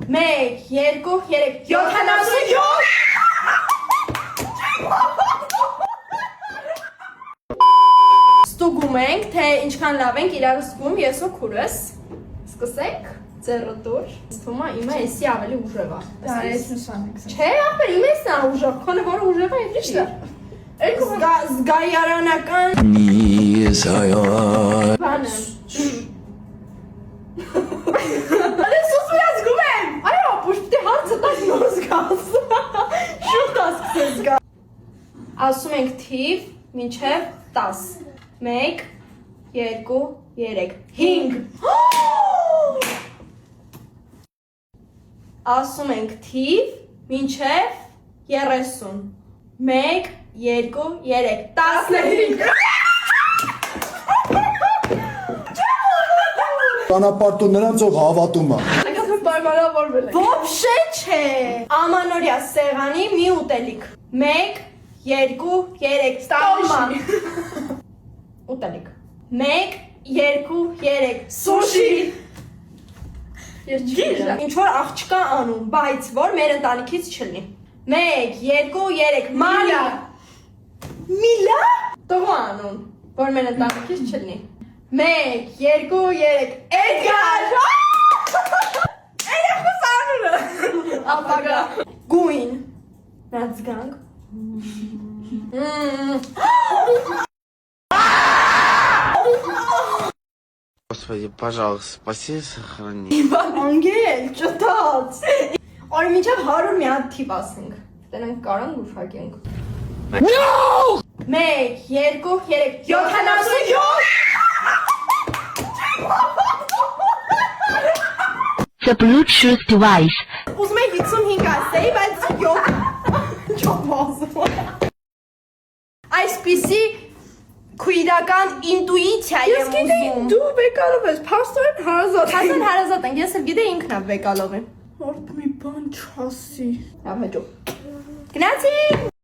1, 2, 3, 77 Ստուգում ենք, թե ինչքան լավ ենք իրար զգում ես ու քուրս Սկսենք, ձեռը դուր Թումա իմը էսի ավելի ուժև է Դա ես նշանեք Չէ, ախպեր, իմը էսն է ուժև, քոնը որ ուժև է էլի Զգայարանական Բանը Ալես սուսու ես գում եմ Այո, պուշպտի հարցը տաք նոր զգաս Շուտ ասկսես զգա Ասում ենք թիվ մինչև 10 1, 2, 3, 5 Ասում ենք թիվ մինչև 30 1, 2, 3, 15 Ճանապարհը նրանցով հավատում է։ Պայմանավորվել ենք Ոբշե չէ Ամանորյա սեղանի մի ուտելիք 1, 2, 3, տալմա Ուտելիք 1, 2, 3, սուշի Ինչ-որ աղջկա անում, բայց որ մեր ընտանիքից չլնի 1, 2, 3, Մարիա Միլա Տղու անուն, որ մեր ընտանիքից չլնի 1, 2, 3, Էդգար Երեխուս անունը Ապագա Գույն Նրանց գանք Господи, пожалуйста, спаси и сохрани. Անգել, ճտած Արի միջև 100 մի հատ թիվ ասենք Տենենք կարանք ուշակենք No! 1, 2, 3, 77 The Bluetooth device. Ուզում եմ 55 ասեի, բայց Չոք բազում Այսպիսի քույրական ինտուիցիա եմ ուզում Դու բեկալով ես, փաստորեն հարազատ Հասան հարազատ ենք, ես էլ գիտե ինքն է բեկալով եմ Որդ մի բան չասի Լավ հաջող Գնացինք